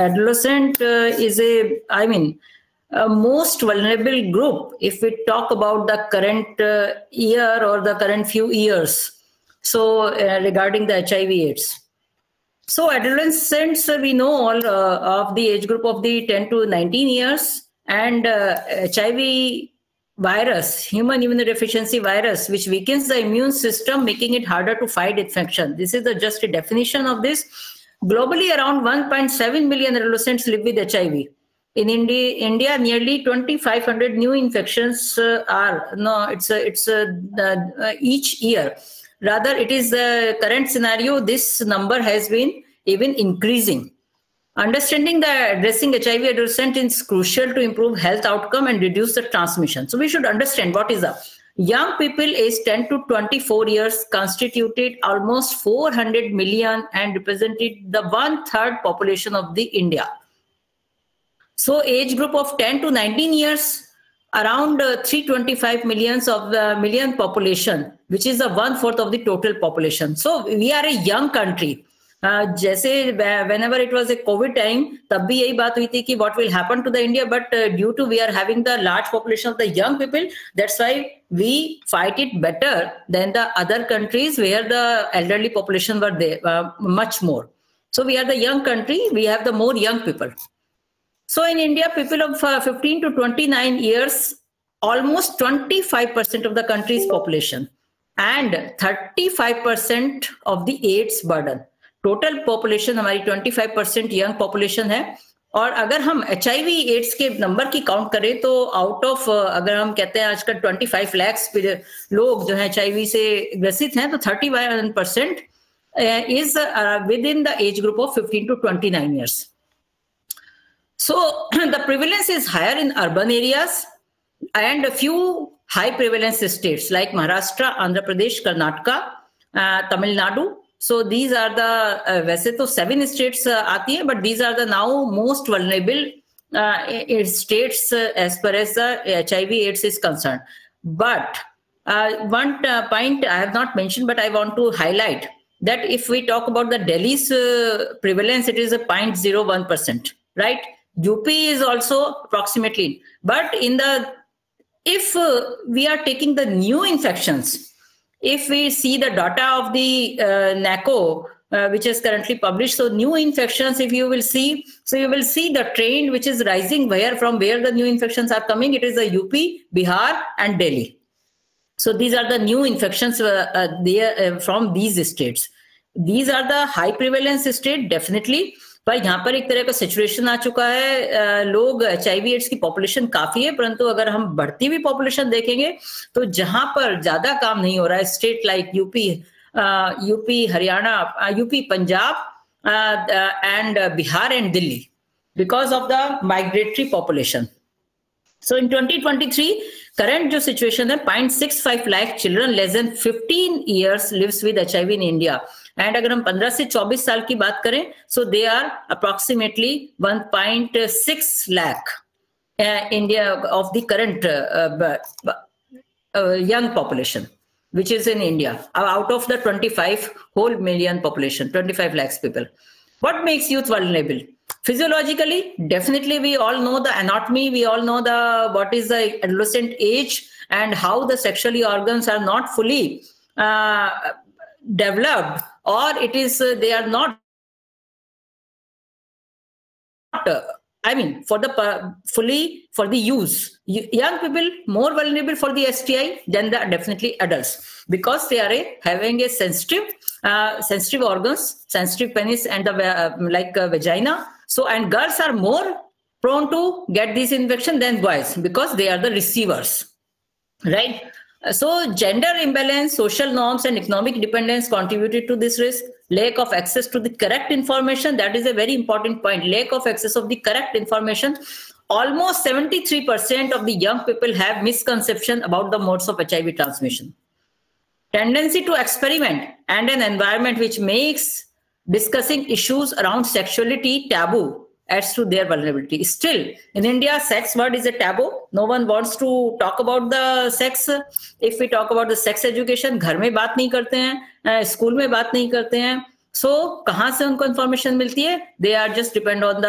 adolescent is most vulnerable group if we talk about the current year or the current few years. So regarding the HIV/AIDS. So adolescents, we know all of the age group of the 10 to 19 years, and HIV virus, human immunodeficiency virus, which weakens the immune system, making it harder to fight infection. This is just a definition of this. Globally, around 1.7 million adolescents live with HIV. In India, nearly 2,500 new infections each year. Rather, it is the current scenario, this number has been even increasing. Understanding that addressing HIV adolescent is crucial to improve health outcome and reduce the transmission. So we should understand what is up. Young people aged 10 to 24 years constituted almost 400 million and represented the 1/3 population of the India. So age group of 10 to 19 years, around 325 millions of the million population, which is the 1/4 of the total population. So we are a young country. जैसे whenever it was a COVID time, तब भी यही बात हुई थी कि what will happen to the India, but due to we are having the large population of the young people, that's why we fight it better than the other countries where the elderly population were there much more. So we are the young country, we have the more young people. So in India, people of 15 to 29 years, almost 25% of the country's population and 35% of the AIDS burden. Total population हमारी 25% young population है। और अगर हम HIV ads के number की count करें तो out of अगर हम कहते हैं आजकल 25 लाख लोग जो है HIV से ग्रसित हैं, तो 31% is within the age group of 15 to 29 years. So the prevalence is higher in urban areas and a few high prevalence states like Maharashtra, Andhra Pradesh, Karnataka, Tamil Nadu. So these are the वैसे तो 7 states आती है, but these are the now most vulnerable states as far as the HIV/AIDS is concerned. But one point I have not mentioned, but I want to highlight that if we talk about the Delhi's prevalence, it is a 0.01%, right? UP is also approximately, but if we are taking the new infections, if we see the data of the NACO, which is currently published, so new infections, if you will see, so you will see the trend which is rising from where the new infections are coming. It is the UP, Bihar, and Delhi. So these are the new infections from these states. These are the high prevalence states, definitely. पर यहाँ पर एक तरह का situation आ चुका है, लोग HIV/AIDS की पॉपुलेशन काफी है, परंतु अगर हम बढ़ती हुई पॉपुलेशन देखेंगे तो जहां पर ज्यादा काम नहीं हो रहा है, state like UP, Haryana, UP, Punjab and Bihar and Delhi, because of the migratory population. So in 2023 current जो सिचुएशन है, 0.65 lakh children less than 15 years lives with HIV in India. And अगर हम 15 से 24 साल की बात करें, so they are approximately 1.6 lakh India of the current young population, which is in India, out of the 25 whole million population, 25 lakhs people. What makes youth vulnerable? Physiologically, definitely we all know the anatomy, we all know what is the adolescent age and how the sexual organs are not fully developed, or it is they are not for the use. Young people more vulnerable for the STI than the definitely adults, because they are having a sensitive organs, sensitive penis and the vagina. So, and girls are more prone to get this infection than boys because they are the receivers, right? So gender imbalance, social norms and economic dependence contributed to this risk. Lack of access to the correct information, that is a very important point. Lack of access of the correct information. Almost 73% of the young people have misconception about the modes of HIV transmission. Tendency to experiment and an environment which makes discussing issues around sexuality taboo adds to their vulnerability. Still, in India, sex word is a taboo. No one wants to talk about the sex. If we talk about the sex education, घर में बात नहीं करते हैं, school में बात नहीं करते हैं, So कहाँ से उनको information मिलती है? They are just depend on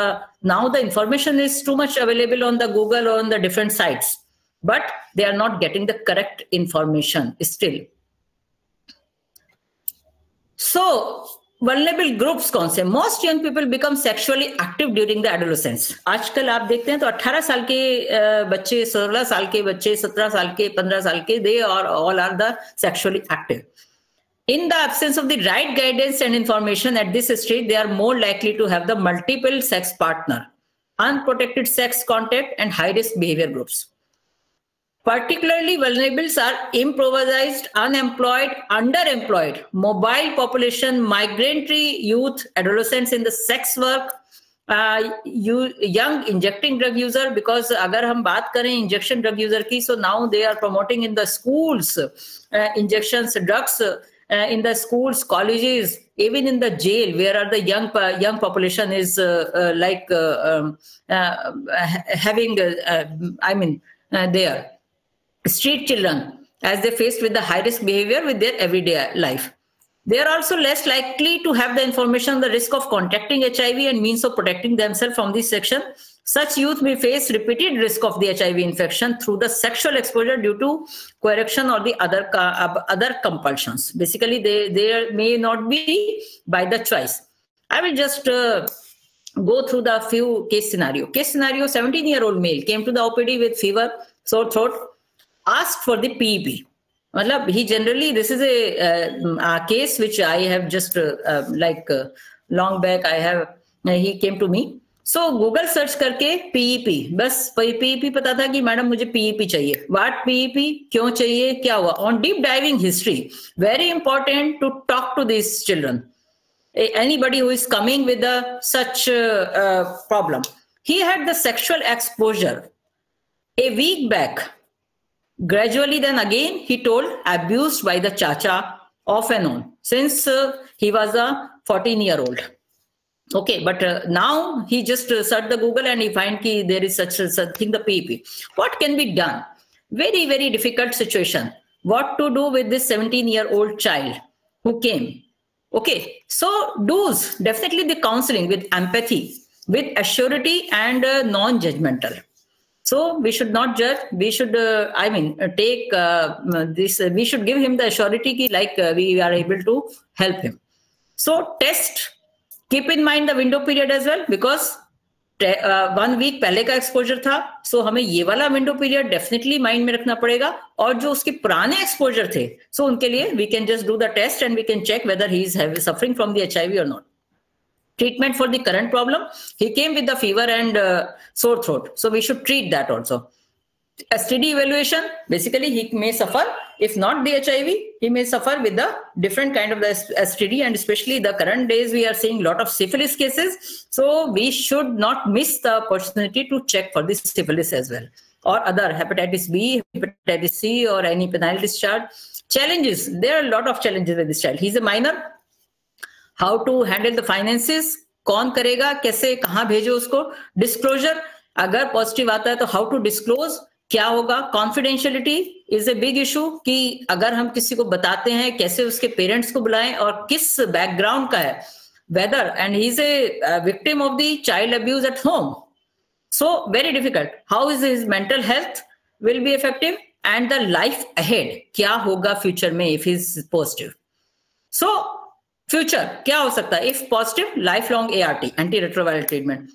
now the information is too much available on the Google or on the different sites, but they are not getting the correct information still. So vulnerable groups कौन से? Most young people become sexually active during the adolescence. आजकल आप देखते हैं तो 18 साल के बच्चे, 16 साल के बच्चे, 17 साल के, 15 साल के, they all are the sexually active. In the absence of the right guidance and information at this stage, they are more likely to have the multiple sex partner, unprotected sex contact, and high-risk behavior groups. Particularly vulnerable are improvised, unemployed, underemployed, mobile population, migratory youth, adolescents in the sex work, young injecting drug user. Because अगर हम बात करें injection drug user की, so now they are promoting in the schools injections, drugs. In the schools, colleges, even in the jail, where are the young population is having, their street children, as they faced with the high risk behavior with their everyday life. They are also less likely to have the information on the risk of contracting HIV and means of protecting themselves from this section. Such youth may face repeated risk of the HIV infection through the sexual exposure due to coercion or the other compulsions. Basically, they may not be by the choice. I will just go through the few case scenario. Case scenario: 17-year-old male came to the OPD with fever, sore throat, asked for the PEP. He generally, this is a case which I have just long back. He came to me. So Google search करके PEP, बस PEP पता था कि madam मुझे PEP चाहिए. What PEP? क्यों चाहिए? क्या हुआ? On deep diving history, very important to talk to these children. Anybody who is coming with such problem. He had the sexual exposure a week back. Gradually, then again, he told, abused by the chacha off and on since he was a 14-year-old. Okay, but now he just searched the Google and he find ki there is such a thing, the PEP. What can be done? Very, very difficult situation. What to do with this 17-year-old child who came? Okay, so do's definitely the counseling with empathy, with assurity and non-judgmental. So we should not judge. We should, take this. We should give him the assurity ki like we are able to help him. So test. Keep in mind the window period as well, because 1 week पहले का exposure था, सो हमें ये वाला window period definitely mind में रखना पड़ेगा. और जो उसके पुराने एक्सपोजर थे, सो उनके लिए we can just do the test and we can check whether he is suffering from the HIV और not. Treatment for the current problem: he came with the fever and sore throat, so we should treat that also. STD evaluation: basically he may suffer, if not the HIV, he may suffer with the different kind of the STD, and especially the current days we are seeing a lot of syphilis cases, so we should not miss the opportunity to check for this syphilis as well, or other hepatitis B, hepatitis C, or any penile discharge. Challenges: there are a lot of challenges with this child. He's a minor. How to handle the finances? कौन करेगा? कैसे, कहाँ भेजो उसको? Disclosure: अगर positive आता है तो हाउ टू डिस्क्लोज, क्या होगा? Confidentiality is a big issue, कि अगर हम किसी को बताते हैं कैसे उसके पेरेंट्स को बुलाएं और किस बैकग्राउंड का है, whether and he is a victim of the child abuse at home. So very difficult. How is his mental health will be effective, and the life ahead, क्या होगा फ्यूचर में if is positive. So future क्या हो सकता है if positive? Life long ART, anti retroviral treatment.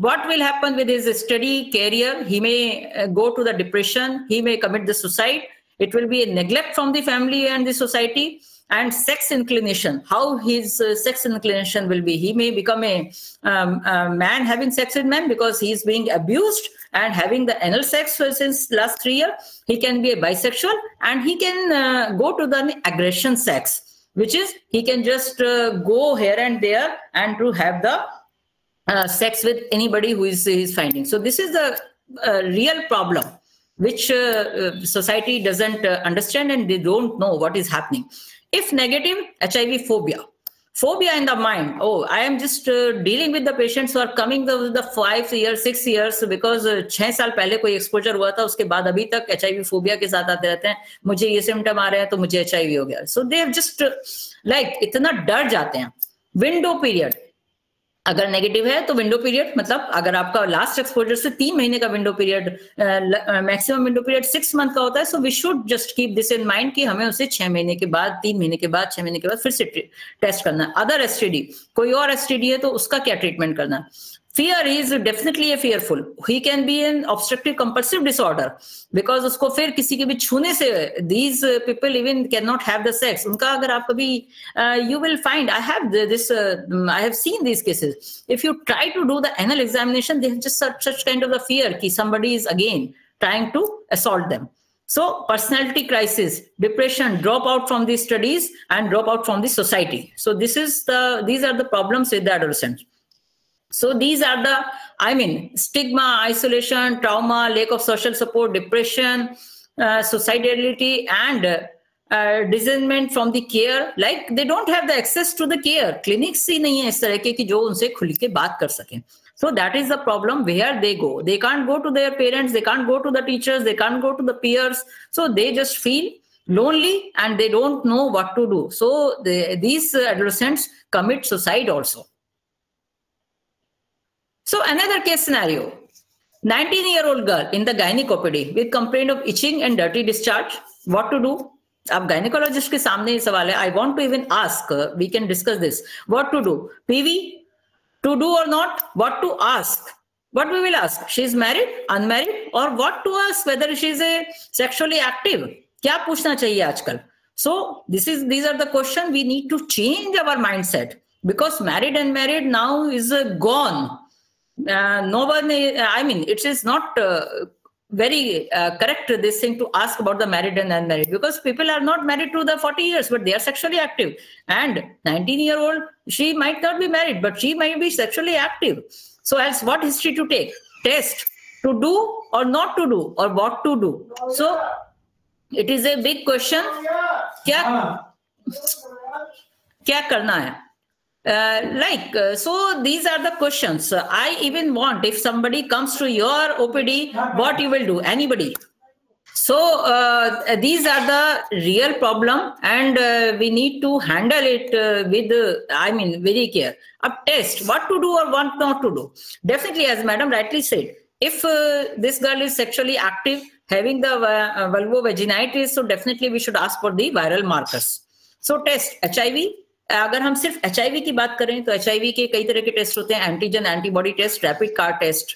What will happen with his study career? He may go to the depression. He may commit the suicide. It will be a neglect from the family and the society. And sex inclination, how his sex inclination will be. He may become a man having sex with men because he is being abused and having the anal sex since last 3 years. He can be a bisexual, and he can go to the aggression sex, which is he can just go here and there and to have the sex with anybody who is finding. So this is the real problem which society doesn't understand, and they don't know what is happening. If negative, HIV phobia. Phobia in the mind. Oh, I am just dealing with the patients who are coming the 5 years, 6 years, because 6 साल पहले कोई exposure हुआ था, उसके बाद अभी तक HIV phobia के साथ आते रहते हैं. मुझे ये सिम्टम आ रहे हैं तो मुझे HIV हो गया. So they have just इतना डर जाते हैं. विंडो पीरियड अगर नेगेटिव है तो विंडो पीरियड मतलब अगर आपका लास्ट एक्सपोजर से 3 महीने का window period, maximum window period 6 month का होता है, so we should just keep this in mind कि हमें उसे 6 महीने के बाद, 3 महीने के बाद, 6 महीने के बाद फिर से टेस्ट करना है. अदर एसटीडी, कोई और एसटीडी है तो उसका क्या ट्रीटमेंट करना है. Fear is definitely a fearful. He can be an obstructive compulsive disorder because उसको फिर किसी के भी छूने से these people even cannot have the sex. उनका अगर आप कभी you will find I have this I have seen these cases. If you try to do the anal examination, they have just such kind of the fear कि somebody is again trying to assault them. So personality crisis, depression, drop out from these studies and drop out from the society. So these are the problems with the adolescents. So these are the, I mean, stigma, isolation, trauma, lack of social support, depression, suicidality, and disenchantment from the care. Like they don't have the access to the care. Clinics ही नहीं है इस तरह के कि जो उनसे खुल के बात कर सकें. So that is the problem where they go. They can't go to their parents. They can't go to the teachers. They can't go to the peers. So they just feel lonely and they don't know what to do. So these adolescents commit suicide also. So another case scenario, 19-year-old girl in the gynecopedy with complaint of itching and dirty discharge. What to do? अब gynecologist के सामने ये सवाल है. I want to even ask, we can discuss this. What to do? PV, to do or not? What to ask? What we will ask? She is married, unmarried, or what to ask? Whether she is a sexually active? क्या पूछना चाहिए आजकल? So these are the questions we need to change our mindset because married and married now is gone. No one, I mean, it is not very correct this thing to ask about the married and unmarried because people are not married to the 40 years, but they are sexually active. And 19-year-old, she might not be married, but she might be sexually active. So as what history to take? Test, to do or not to do, or what to do? So it is a big question. क्या करना है? So these are the questions. I even want, if somebody comes to your OPD, what you will do? Anybody. So these are the real problem and we need to handle it with, very care. A test, what to do or what not to do. Definitely, as madam rightly said, if this girl is sexually active, having the vulvovaginitis, so definitely we should ask for the viral markers. So test, HIV. अगर हम सिर्फ HIV की बात करें तो HIV के कई तरह के टेस्ट होते हैं. Antigen antibody test, rapid card test,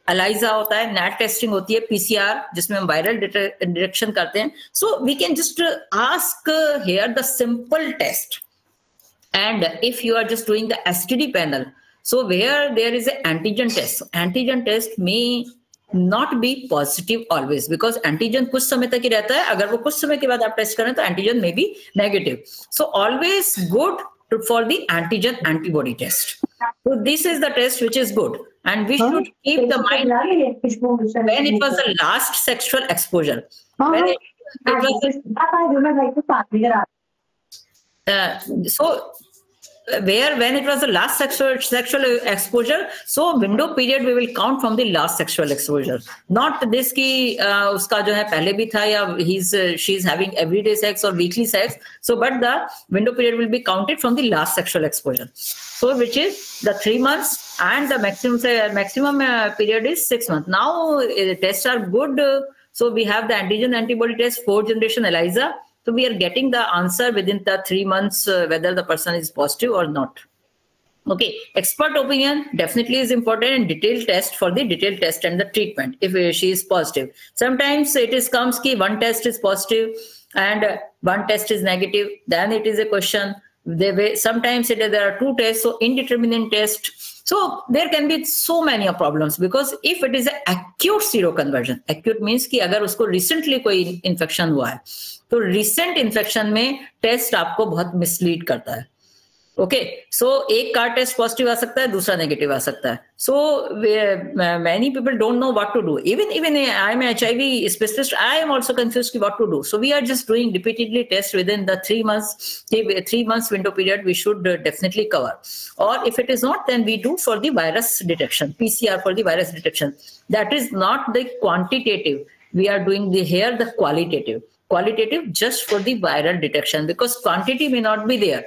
ELISA होता है, NAT टेस्टिंग होती है, PCR जिसमें हम वायरल डिटेक्शन करते हैं. So we can just ask here the simple test. And if you are just doing the STD panel, so where there is a antigen test. Antigen test में not be positive always because antigen कुछ समय तक ही रहता है. अगर वो कुछ समय के बाद आप टेस्ट करें तो antigen may be negative. So always good for the antigen antibody test. So this is the test which is good and we should keep the mind when it was the last sexual exposure. When when it was the last sexual exposure, so window period we will count from the last sexual exposure, not this ki uska jo hai pehle bhi tha ya she's having everyday sex or weekly sex. So but the window period will be counted from the last sexual exposure, so which is the 3 months and the maximum period is 6 months. Now tests are good. So we have the antigen antibody test, 4th generation ELISA. So we are getting the answer within the 3 months whether the person is positive or not. Okay, expert opinion definitely is important and detailed test for the detailed test and the treatment if she is positive. Sometimes it is comes ki one test is positive and one test is negative. Then it is a question. Sometimes there are 2 tests, so indeterminate test. So there can be so many problems because if it is an acute seroconversion, acute means कि अगर उसको recently कोई infection हुआ है, तो recent infection में test आपको बहुत mislead करता है. Okay, so एक का टेस्ट पॉजिटिव आ सकता है, दूसरा नेगेटिव आ सकता है. So many people don't know what to do. Even I am a HIV specialist, I am also confused what to do. So we are just doing repeatedly tests within the 3 months. 3 months window period we should definitely cover. Or if it is not, then we do for the virus detection, PCR for the virus detection. That is not the quantitative. We are doing here the qualitative. Qualitative just for the viral detection because quantity may not be there.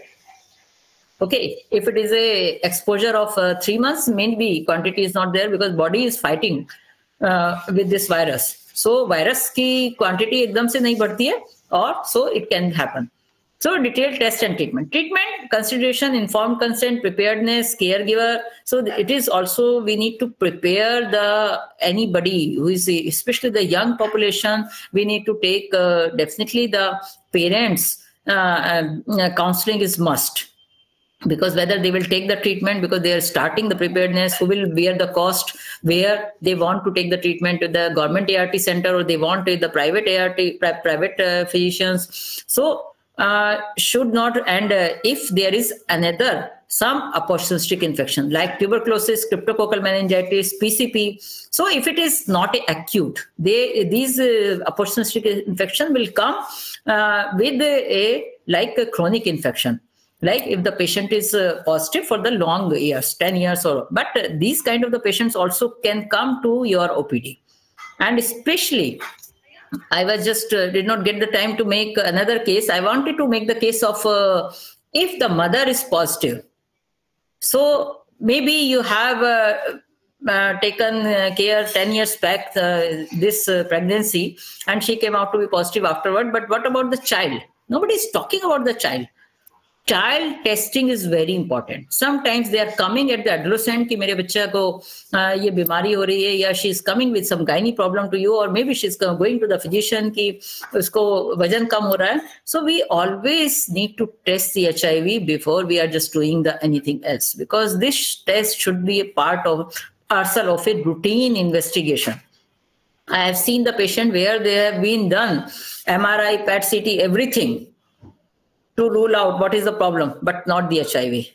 Okay, if it is a exposure of 3 months, maybe quantity is not there because body is fighting with this virus. So virus की quantity एकदम से नहीं बढ़ती है, or so it can happen. So detailed test and treatment. Treatment, consideration, informed consent, preparedness, caregiver. So it is also, we need to prepare anybody who is, especially the young population, we need to take definitely the parents counseling is must. Because whether they will take the treatment because they are starting the preparedness, who will bear the cost, where they want to take the treatment to the government ART center or they want to the private ART, private physicians. So should not, and if there is another, some opportunistic infection like tuberculosis, cryptococcal meningitis, PCP. So if it is not acute, these opportunistic infection will come with like a chronic infection. Like if the patient is positive for the long years, 10 years or, but these kind of the patients also can come to your OPD. And especially, I was just did not get the time to make another case. I wanted to make the case of if the mother is positive. So maybe you have taken care 10 years back this pregnancy and she came out to be positive afterward. But what about the child? Nobody is talking about the child. Child testing is very important. Sometimes they are coming at the adolescent कि मेरे बच्चा को ये बीमारी हो रही है, या she is coming with some gynae problem to you, or maybe she is going to the physician कि उसको वजन कम हो रहा है. So we always need to test the HIV before we are just doing anything else, because this test should be a part of parcel of a routine investigation. I have seen the patient where they have been done MRI, PET CT, everything to rule out what is the problem, but not the HIV.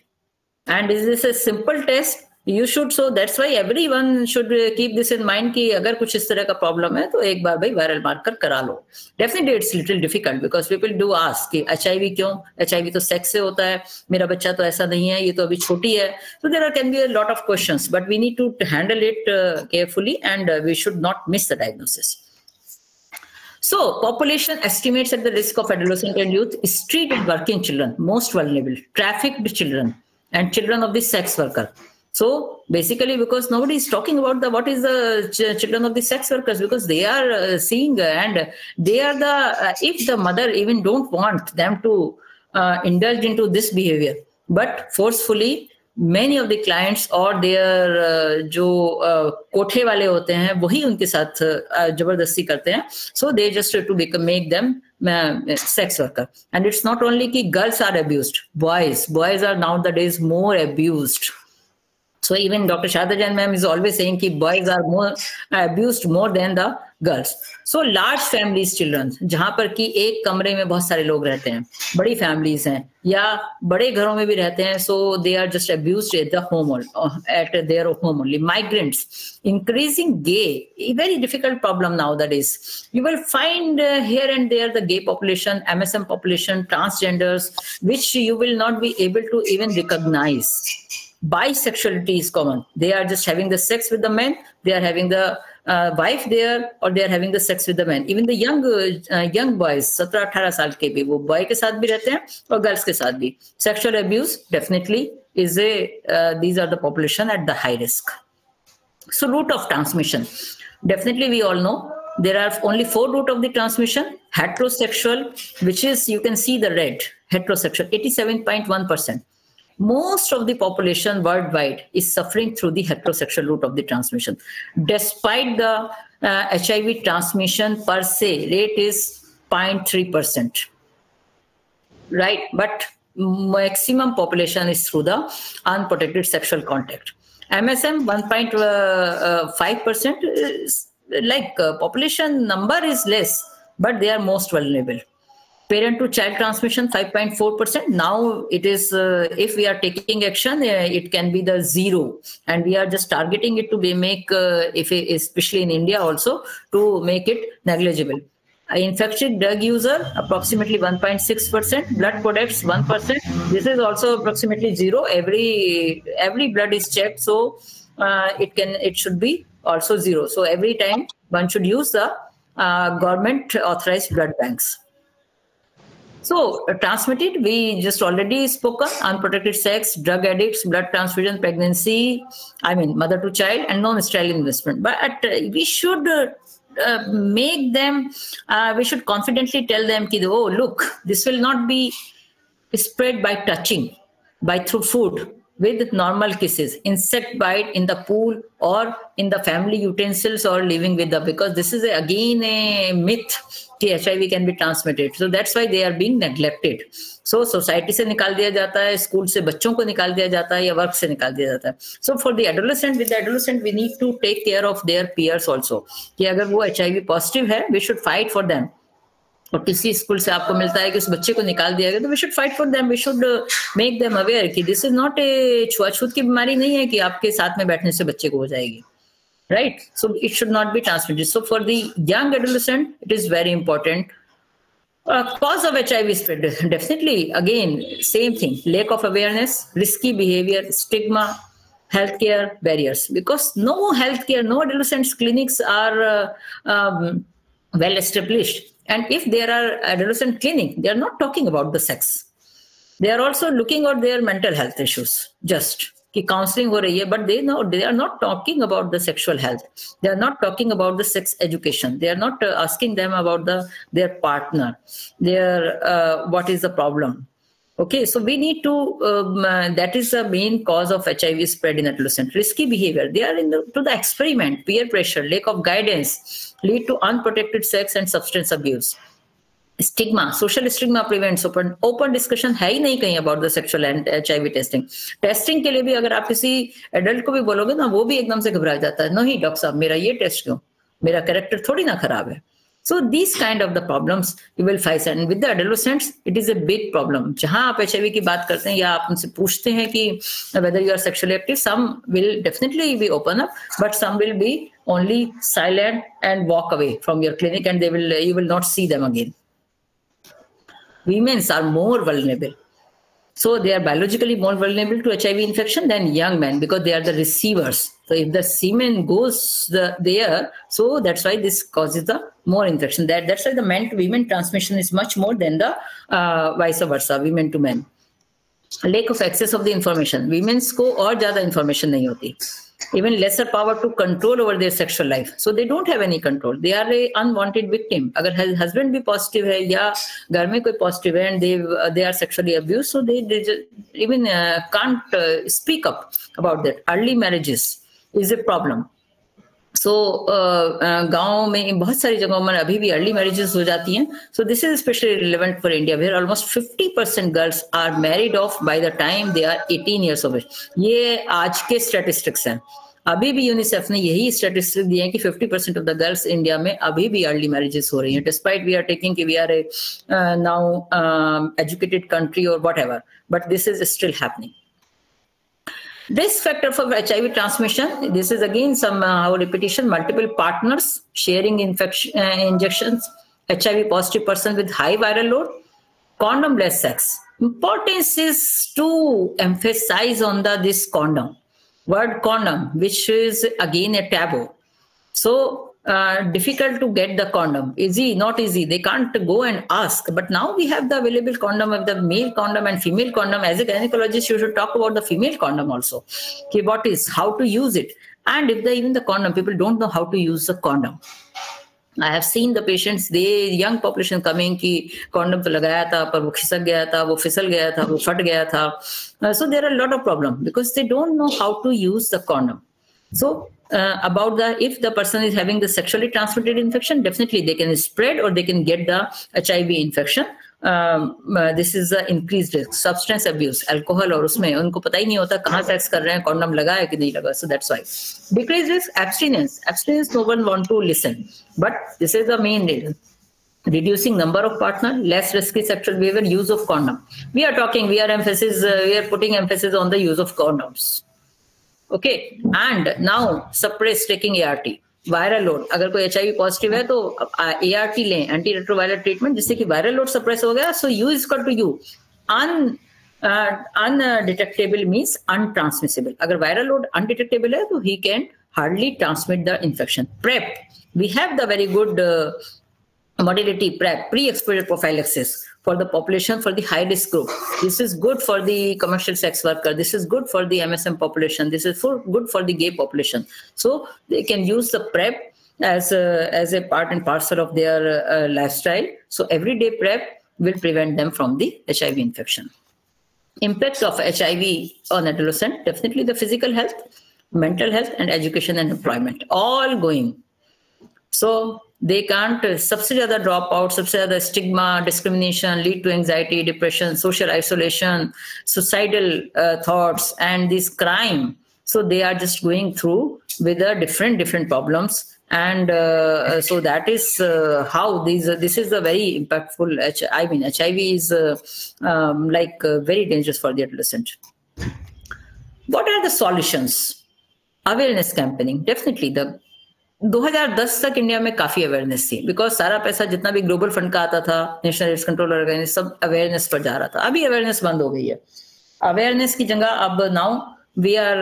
And is this a simple test? You should, so that's why everyone should keep this in mind कि अगर कुछ इस तरह का problem है तो एक बार भाई viral marker करा लो. Definitely it's little difficult because people do ask कि HIV क्यों? HIV तो sex से होता है, मेरा बच्चा तो ऐसा नहीं है, ये तो अभी छोटी है. So there can be a lot of questions, but we need to handle it carefully, and we should not miss the diagnosis. So, population estimates at the risk of adolescent and youth: street and working children, most vulnerable, trafficked children, and children of the sex worker. So, basically, because nobody is talking about what is the children of the sex workers, because they are seeing, and they are if the mother even don't want them to indulge into this behavior, but forcefully, many of the clients और their जो कोठे वाले होते हैं वही उनके साथ जबरदस्ती करते हैं. So they just to make them sex worker. And it's not only कि girls are abused, boys are nowadays more abused. So even Dr. Shada Jain ma'am is always saying कि boys are more abused more than the girls. So large families children, जहाँ पर कि एक कमरे में बहुत सारे लोग रहते हैं, बड़ी families हैं या बड़े घरों में भी रहते हैं, so they are just abused at the home or at their home only. Migrants, increasing gay, a very difficult problem nowadays. You will find here and there the gay population, MSM population, transgenders, which you will not be able to even recognize. Bisexuality is common. They are just having the sex with the men, they are having the wife there, or they are having the sex with the men. Even the young boys, 17-18 साल के भी वो boy के साथ भी रहते हैं और girls के साथ भी. Sexual abuse definitely is these are the population at the high risk. So route of transmission, definitely we all know there are only 4 routes of the transmission. Heterosexual, which is, you can see the red, heterosexual, 87.1%. Most of the population worldwide is suffering through the heterosexual route of the transmission. Despite the HIV transmission per se rate is 0.3%, right? But maximum population is through the unprotected sexual contact. MSM 1.5%, like population number is less, but they are most vulnerable. Parent to child transmission 5.4%. Now it is, if we are taking action, it can be the 0, and we are just targeting it to be especially in India also, to make it negligible. Infected drug user approximately 1.6%. Blood products 1%. This is also approximately 0. Every blood is checked, so it should be also 0. So every time one should use the government authorized blood banks. So transmitted, we just already spoken: unprotected sex, drug addicts, blood transfusion, pregnancy, I mean mother to child, and non-sterile investment. But we should make them, we should confidently tell them, oh look, this will not be spread by touching, by through food, with normal kisses, insect bite in the pool or in the family utensils, or living with the, because this is again a myth कि HIV can be transmitted. So that's why they are being neglected. So society से निकाल दिया जाता है, school से बच्चों को निकाल दिया जाता है, या वर्क से निकाल दिया जाता है. So for the adolescent, with the adolescent, we need to take care of their peers also. कि अगर वो HIV पॉजिटिव है, we should fight for them. और किसी स्कूल से आपको मिलता है कि उस बच्चे को निकाल दिया गया, तो we should fight for them, we should make them aware कि दिस इज नॉट ए छुआछूत की बीमारी नहीं है कि आपके साथ में बैठने से बच्चे को हो जाएगी, right. So it should not be transmitted. So for the young adolescent it is very important. Cause of HIV spread, definitely again same thing: lack of awareness, risky behavior, stigma, healthcare barriers, because no healthcare, no adolescents clinics are well established. And if there are adolescent clinic, they are not talking about the sex. They are also looking at their mental health issues. Just कि counseling हो रही है, but they are not talking about the sexual health. They are not talking about the sex education. They are not asking them about their partner, their what is the problem. Okay, so we need to, that is the main cause of HIV spread in adolescent. Risky behavior, they are to the experiment, peer pressure, lack of guidance, lead to unprotected sex and substance abuse. Stigma, social stigma prevents open discussion है ही नहीं कहीं about the sexual and HIV testing. Testing के लिए भी अगर आप किसी adult को भी बोलोगे ना, वो भी एकदम से घबरा जाता है, नहीं डॉक्टर साहब मेरा ये टेस्ट क्यों, मेरा कैरेक्टर थोड़ी ना खराब है. So these kind of the problems you will face, and with the adolescents it is a big problem. जहाँ आप HIV की बात करते हैं या आप उनसे पूछते हैं कि whether you are sexually active, some will definitely be open up, but some will be only silent and walk away from your clinic, and you will not see them again. Women are more vulnerable. So they are biologically more vulnerable to HIV infection than young men, because they are the receivers. So if the semen goes there, so that's why this causes the more infection. That's why the men to women transmission is much more than the vice versa, women to men. Lack of access of the information. Women's को और ज़्यादा information नहीं होती. Even lesser power to control over their sexual life. So they don't have any control. They are a unwanted victim. अगर husband भी positive है या घर में कोई positive है and they are sexually abused, so they even can't speak up about that. Early marriages is a problem. So गाँव में बहुत सारी जगहों में अभी भी early marriages हो जाती हैं. So this is especially relevant for India, where almost 50% girls are married off by the time they are 18 years of age. ये आज के statistics हैं. अभी भी यूनिसेफ ने यही स्टैटिस्टिक्स दिए हैं कि 50% of the girls इंडिया में अभी भी early marriages हो रही हैं. Despite we are taking कि we are a now educated country or whatever, but this is still happening. Risk factor for HIV transmission, this is again some repetition: multiple partners, sharing injections, HIV positive person with high viral load, condom-less sex. Importance is to emphasize on this condom, word condom, which is again a taboo. So difficult to get the condom. Easy, not easy. They can't go and ask. But now we have the available condom, of the male condom and female condom. As a gynecologist, you should talk about the female condom also. Okay, what is, how to use it. And if even the condom, people don't know how to use the condom. I have seen the patients, young population coming कि condom तो लगाया था पर वो खिसक गया था, वो फिसल गया था, वो फट गया था. So there are a lot of problems because they don't know how to use the condom. So about if the person is having the sexually transmitted infection, definitely they can spread or they can get the HIV infection. This is the increased risk. Substance abuse, alcohol, और उसमें उनको पता ही नहीं होता कहाँ sex कर रहे हैं, कॉन्डम लगा है कि नहीं लगा. So that's why. Decreased risk, abstinence. Abstinence, no one want to listen, but this is the main reason. Reducing number of partner, less risky sexual behavior, use of condom. We are putting emphasis on the use of condoms. Okay, and now suppress taking ART. Viral load, अगर कोई HIV positive है तो ART लें, anti retroviral treatment, जिससे कि viral load suppress हो गया. So U is equal to U. Undetectable means untransmissible. अगर वायरल लोड अनडिटेक्टेबल है तो he can hardly transmit the infection. PrEP, we have the very good modality PrEP, pre-exposure prophylaxis, for the population, for the high risk group. This is good for the commercial sex worker. This is good for the MSM population. This is good for the gay population. So they can use the PrEP as a part and parcel of their lifestyle. So everyday PrEP will prevent them from the HIV infection. Impacts of HIV on adolescent, definitely the physical health, mental health, and education and employment, all going. So they can't, सबसे ज़्यादा drop out, सबसे ज़्यादा stigma, discrimination, lead to anxiety, depression, social isolation, suicidal thoughts, and this crime. So they are just going through with different problems. And so that is how this is a very impactful. HIV is very dangerous for the adolescent. What are the solutions? Awareness campaigning, definitely. The 2010 तक India में काफी awareness थी, because सारा पैसा जितना भी global fund का आता था, नेशनल एड्स कंट्रोल ऑर्गेनाइजेशन, सब अवेयरनेस पर जा रहा था. अभी अवेयरनेस बंद हो गई है. अवेयरनेस की जगह अब now we are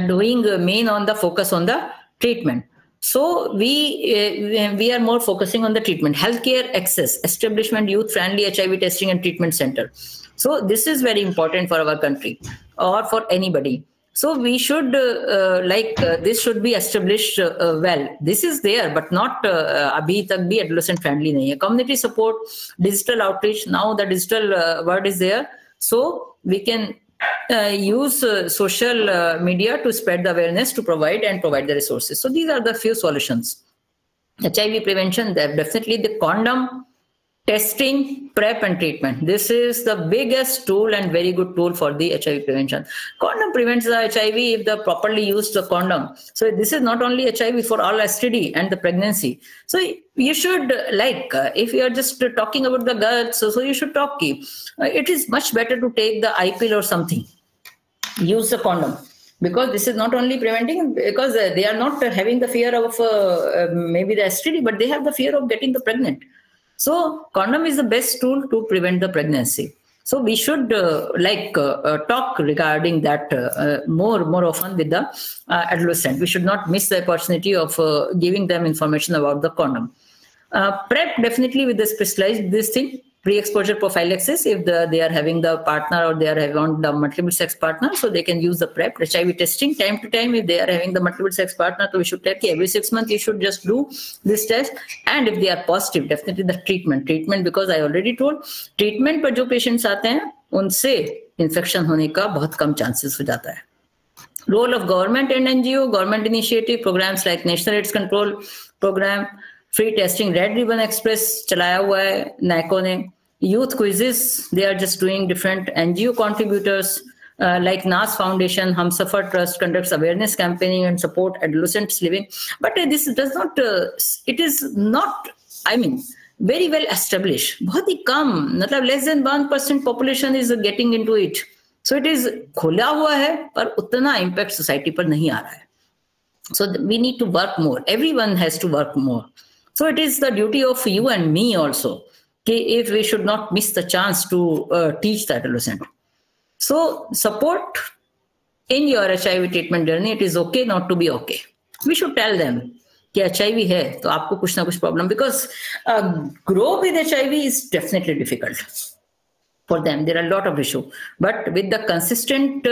doing main on the focus on the treatment. So we are more focusing on the treatment, healthcare access, establishment youth-friendly HIV testing and treatment center. So this is very important for our country or for anybody. So we should this should be established well. This is there, but not abhi tak bhi adolescent friendly nahi hai. Community support, digital outreach. Now the digital word is there, so we can use social media to spread the awareness, to provide the resources. So these are the few solutions. HIV prevention, definitely the condom, testing, PrEP, and treatment. This is the biggest tool and very good tool for the HIV prevention. Condom prevents the HIV if the properly used the condom. So this is not only HIV, for all STD and the pregnancy. So you should, if you are just talking about the girls, so you should talk. It is much better to take the I-pill or something. Use the condom. Because this is not only preventing, because they are not having the fear of maybe the STD, but they have the fear of getting the pregnant. So condom is the best tool to prevent the pregnancy. So we should talk regarding that more often with the adolescent. We should not miss the opportunity of giving them information about the condom. PrEP, definitely with the specialized this thing, pre-exposure prophylaxis, if they are having the partner or they are having the multiple sex partner, so they can use the PrEP. HIV testing, time to time, if they are having the multiple sex partner, so we should tell every 6 months you should just do this test. And if they are positive, definitely the treatment, because I already told, treatment पर जो patients आते हैं, उनसे infection होने का बहुत कम chances हो जाता है. Role of government and NGO, government initiative, programs like National AIDS Control Program, free testing, Red Ribbon Express चलाया हुआ है NACO ने. Youth quizzes, they are just doing different. NGO contributors like NAS Foundation, Humsafar Trust conducts awareness campaigning and support adolescents living. But this does not, it is not, very well established. बहुत ही कम, मतलब less than 1% population is getting into it. So it is खुला हुआ है, पर उतना impact society पर नहीं आ रहा है. So we need to work more. Everyone has to work more. So it is the duty of you and me also, if we should not miss the chance to teach the adolescent. So support in your HIV treatment journey. It is okay not to be okay. We should tell them कि HIV है तो आपको कुछ ना कुछ problem, because grow with HIV is definitely difficult for them. There are a lot of issues, but with the consistent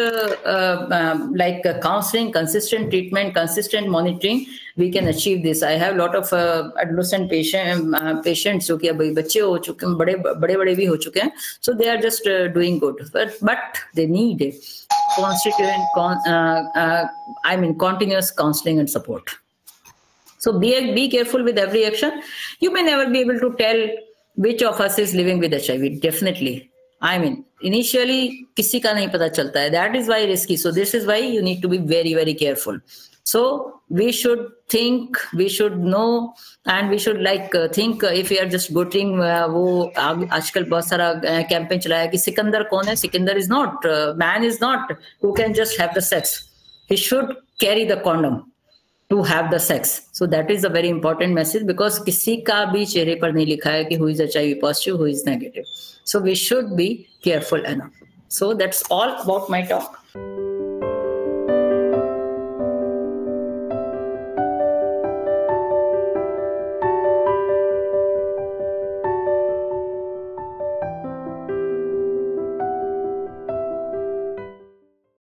counseling, consistent treatment, consistent monitoring, we can achieve this. I have a lot of adolescent patients जो कि अब बच्चे हो चुके हैं, बड़े भी हो चुके हैं, so they are just doing good, but they need continuous counseling and support. So be careful with every action. You may never be able to tell which of us is living with HIV. Definitely. Initially, किसी का नहीं पता चलता है. That is why risky. So this is why you need to be very, very careful. So we should think, we should know, and we should think if we are just voting. वो आजकल बहुत सारा campaign चलाया कि सिकंदर कौन है? Sikandar is not, man is not who can just have the sex. He should carry the condom to have the sex. So that is a very important message, because किसी का भी चेहरे पर नहीं लिखा है कि who is HIV positive, who is negative. So we should be careful enough. So that's all about my talk.